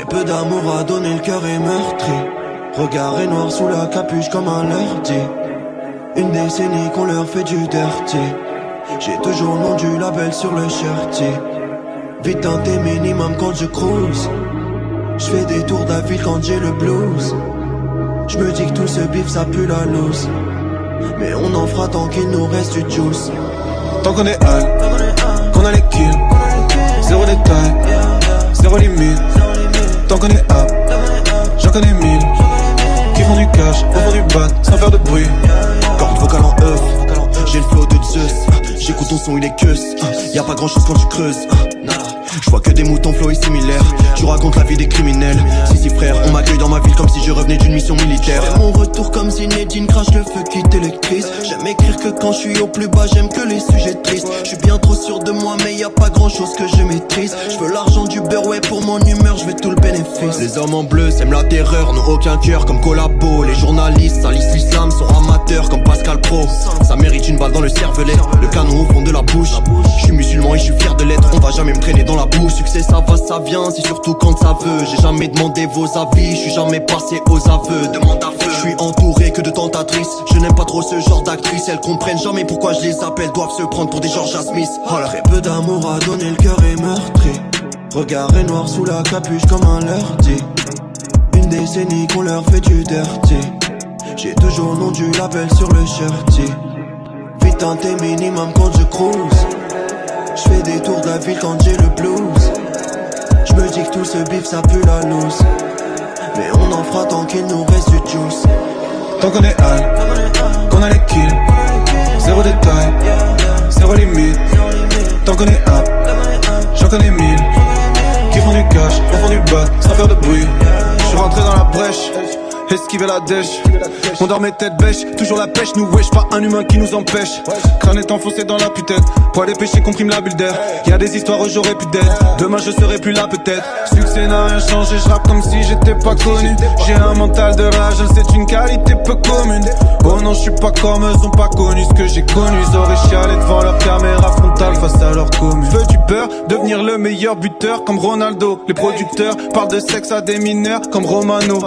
peu d'amour a donné le cœur est meurtri. Regard est noir sous la capuche comme un leur dit. Une décennie qu'on leur fait du dirty. J'ai toujours le nom du label sur le shirty. Vite teinté minimum quand je cruise. J'fais des tours de la ville quand j'ai le blues. J'me dis que tout ce bif ça pue la loose. Mais on en fera tant qu'il nous reste du juice. Tant qu'on est high, qu'on a les kills. Zéro détail, zéro limite. Tant qu'on est up, j'en connais mille. Qui font du cash, au fond du bat, sans faire de bruit. Corde vocale en œuf, j'ai le flow de Zeus. J'écoute ton son, il est queus. Y'a pas grand chose quand tu creuses. Je vois que des moutons flow et similaires. Tu racontes la vie des criminels. Si frère, on m'accueille dans ma ville comme si je revenais d'une mission militaire. J'fais mon retour comme si Nedine crache le feu qui t'électrise. J'aime écrire que quand je suis au plus bas, j'aime que les sujets tristes. Je suis bien trop sûr de moi mais y a pas grand chose que je maîtrise. Je veux l'argent du beurre, ouais pour mon humeur, je veux tout le bénéfice. Les hommes en bleu sèment la terreur, n'ont aucun cœur comme Collabo. Les journalistes salissent l'islam, sont amateurs comme Pascal Pro. Ça mérite une balle dans le cervelet, le canon au fond de la bouche. Je suis musulman et je suis fier de l'être, on va jamais me traîner dans la boue. Succès ça va, ça vient, c'est surtout quand ça veut. J'ai jamais demandé vos avis, je suis jamais passé aux aveux. Demande à feu. Je suis entouré que de tentatrices. Je n'aime pas trop ce genre d'actrices. Elles comprennent jamais pourquoi je les appelle. Doivent se prendre pour des Georgia Smith. Très peu d'amour a donné, le cœur est meurtri. Regard est noir sous la capuche comme un leur dit. Une décennie qu'on leur fait du dirty. J'ai toujours le nom du label sur le shirty. Vite teinté minimum quand je cruise. J'fais des tours de la ville quand j'ai le blues. J'me dis que tout ce bif ça pue la loose. Mais on en fera tant qu'il nous reste du juice. Tant qu'on est high, qu'on a les kills. Zéro détail, zéro limite. Tant qu'on est up, j'en connais mille. Qui font du cash, au fond du bat, sans faire de bruit. J'suis rentré dans la brèche, esquiver la dèche. On dormait tête bêche, toujours la pêche. Nous wesh, pas un humain qui nous empêche. Crâne est enfoncé dans la putette. Poil et péché comprime la bulle d'air. Y'a des histoires où j'aurais pu d'être. Demain je serai plus là peut-être. Succès n'a rien changé, je rappe comme si j'étais pas connu. J'ai un mental de rage, c'est une qualité peu commune. Oh non, je suis pas comme eux, ont pas connu ce que j'ai connu. Ils auraient chialé devant leur caméra frontale face à leur commune. Je veux du beurre, devenir le meilleur buteur comme Ronaldo. Les producteurs parlent de sexe à des mineurs comme Romano.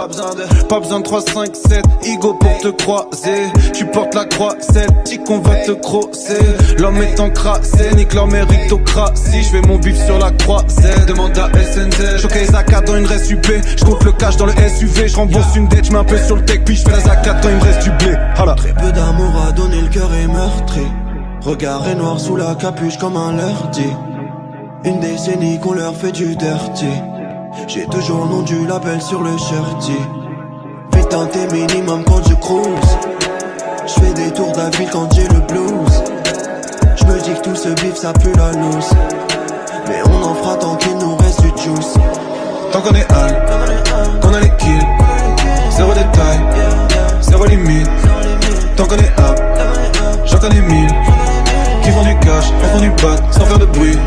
Pas besoin de 3, 5, 7 Igo pour te croiser. Tu portes la croix celtique, on va te crosser. L'homme est encrassé, nique leur méritocratie. Je fais mon bif sur la croisette, demande à SNZ. Choqué Zakat dans une res UP. Je compte le cash dans le SUV. Je rembourse une dette, je mets un peu sur le tech. Puis je fais la Zakat quand il me reste du blé. Hala. Très peu d'amour a donné, le cœur est meurtri. Regard est noir sous la capuche comme un leur dit. Une décennie qu'on leur fait du dirty. J'ai toujours le nom du label sur le shirty. Vite teinté minimum quand je cruise. J'fais des tours de la ville quand j'ai le blues. J'me dis que tout ce bif ça pue la loose. Mais on en fera tant qu'il nous reste du juice. Tant qu'on est high, qu'on a les kills. Zéro détail, zéro limite. Tant qu'on est up, j'en connais mille. Qui font du cash, au fond du bat, sans faire de bruit.